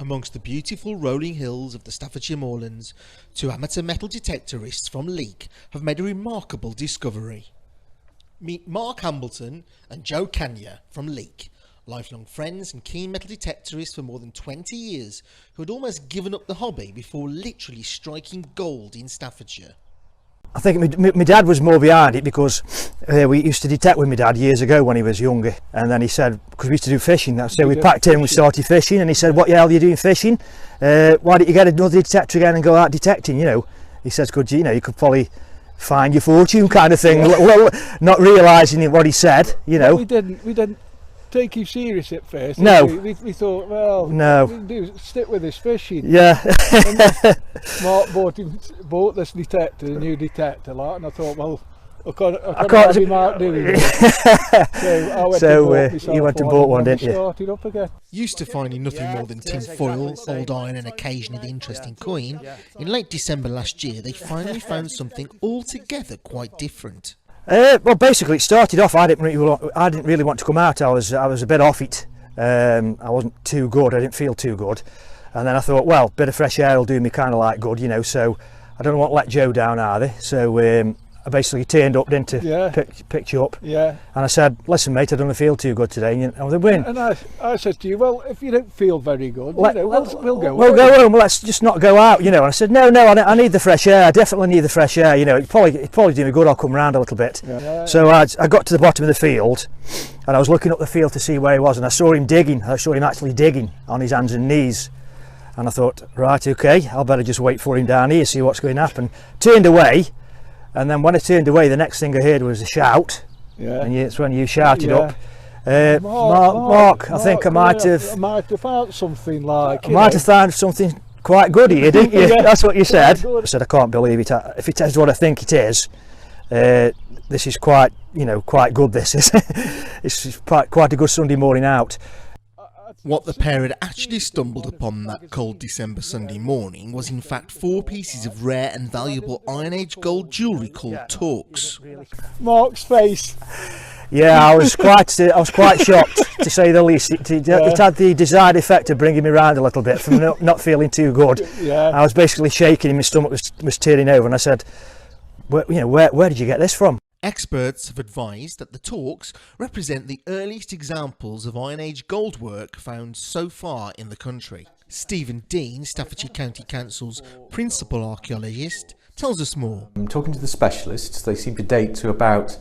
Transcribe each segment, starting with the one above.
amongst the beautiful rolling hills of the Staffordshire moorlands, two amateur metal detectorists from Leek have made a remarkable discovery. Meet Mark Hambleton and Joe Canya from Leek, lifelong friends and keen metal detectorists for more than 20 years who had almost given up the hobby before literally striking gold in Staffordshire. I think my dad was more behind it because we used to detect with my dad years ago when he was younger, and then he said, because we used to do fishing, so we packed in and we started fishing, and he said, what the hell are you doing fishing? Why don't you get another detector again and go out detecting, you know? He says, you could probably find your fortune kind of thing. Well, not realising what he said, you know. We didn't take you serious at first. No. We thought, well, no. We do stick with this fishing. Yeah. And Mark bought this detector, a new detector, like, and I thought, well, I can't have Mark doing it. So you went and bought one, didn't you? Started up again. Used to finding nothing more than tin foil, old iron and occasionally the interesting coin, in late December last year they finally found something altogether quite different. Well, basically it started off, I didn't really want to come out. I was a bit off it. I wasn't too good, I didn't feel too good, and then I thought, well, a bit of fresh air will do me kind of like good, you know, so I don't want to let Joe down either. So I basically turned up, didn't I? Picked you up, and I said, listen mate, I don't feel too good today, and I was a win. And I said to you, well, if you don't feel very good, we'll go home, let's just not go out, you know. And I said, no, I need the fresh air, I definitely need the fresh air, you know, it'd probably do me good, I'll come round a little bit. So I got to the bottom of the field, and I was looking up the field to see where he was, and I saw him actually digging on his hands and knees. And I thought, right, okay, I'll better just wait for him down here, see what's going to happen. Turned away, and then when I turned away, the next thing I heard was a shout. And it's when you shouted up, Mark, I think I might have found something like. I might have found something quite good here, didn't you? That's what you said. I said, I can't believe it. If it is what I think it is, this is quite good. This is it's quite a good Sunday morning out. What the pair had actually stumbled upon that cold December Sunday morning was in fact 4 pieces of rare and valuable Iron Age gold jewellery called torcs. Mark's face. Yeah, I was quite shocked, to say the least. It had the desired effect of bringing me round a little bit from not feeling too good. I was basically shaking and my stomach was turning over, and I said, where did you get this from? Experts have advised that the torcs represent the earliest examples of Iron Age gold work found so far in the country. Stephen Dean, Staffordshire County Council's principal archaeologist, tells us more. Talking to the specialists, they seem to date to about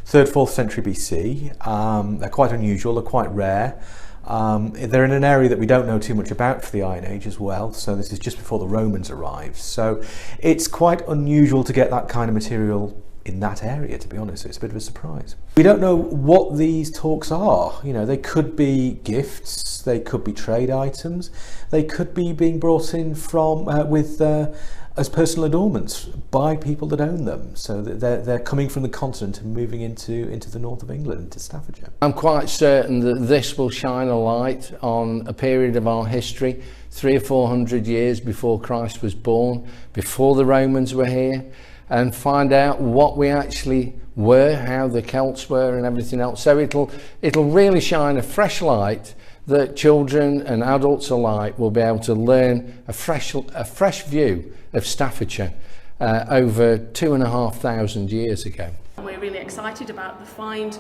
3rd, 4th century BC. They're quite unusual, they're quite rare. They're in an area that we don't know too much about for the Iron Age as well, so this is just before the Romans arrived. So it's quite unusual to get that kind of material in that area, to be honest. It's a bit of a surprise. We don't know what these torcs are. You know, they could be gifts, they could be trade items, they could be being brought in from as personal adornments by people that own them. So that they're coming from the continent and moving into the north of England, into Staffordshire. I'm quite certain that this will shine a light on a period of our history, 300 or 400 years before Christ was born, before the Romans were here, and find out what we actually were, how the Celts were and everything else. So it'll really shine a fresh light that children and adults alike will be able to learn a fresh view of Staffordshire over 2,500 years ago. We're really excited about the find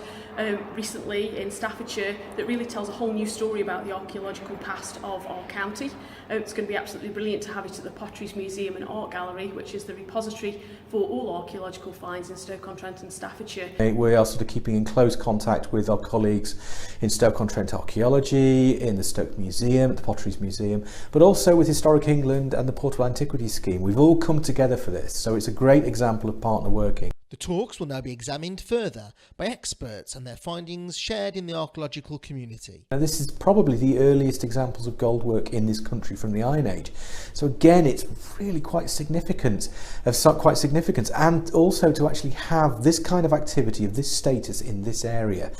recently in Staffordshire that really tells a whole new story about the archaeological past of our county. It's going to be absolutely brilliant to have it at the Potteries Museum and Art Gallery, which is the repository for all archaeological finds in Stoke-on-Trent and Staffordshire. We are sort of keeping in close contact with our colleagues in Stoke-on-Trent Archaeology, in the Stoke Museum, at the Potteries Museum, but also with Historic England and the Portable Antiquities Scheme. We've all come together for this, so it's a great example of partner working. The torcs will now be examined further by experts and their findings shared in the archaeological community. Now, this is probably the earliest examples of gold work in this country from the Iron Age. So again, it's really quite significant, and also to actually have this kind of activity of this status in this area.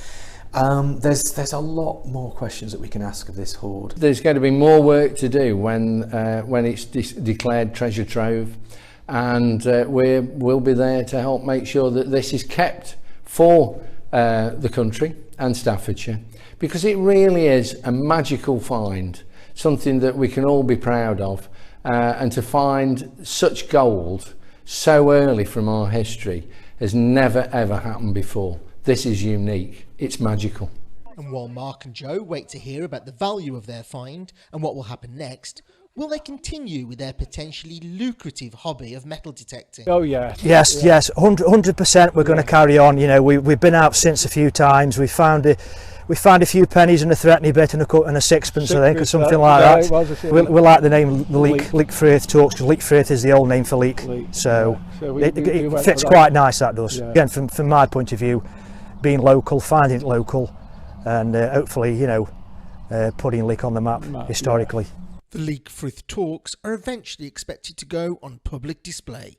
There's a lot more questions that we can ask of this hoard. There's going to be more work to do when it's declared treasure trove. And we'll be there to help make sure that this is kept for the country and Staffordshire, because it really is a magical find. something that we can all be proud of, and to find such gold so early from our history has never ever happened before. This is unique, it's magical. And while Mark and Joe wait to hear about the value of their find and what will happen next, will they continue with their potentially lucrative hobby of metal detecting? Oh yeah. Yes, yeah. yes, 100% we're going to carry on. You know, we've been out since a few times. We found a few pennies and a threepenny bit and a sixpence, I think, or something like that. We like the name leek Frith torcs, because leek Frith is the old name for leek. So it fits quite nice, that does. Yeah. Again, from my point of view, being local, finding it local, and hopefully, you know, putting leek on the map historically. The leek Frith torcs are eventually expected to go on public display.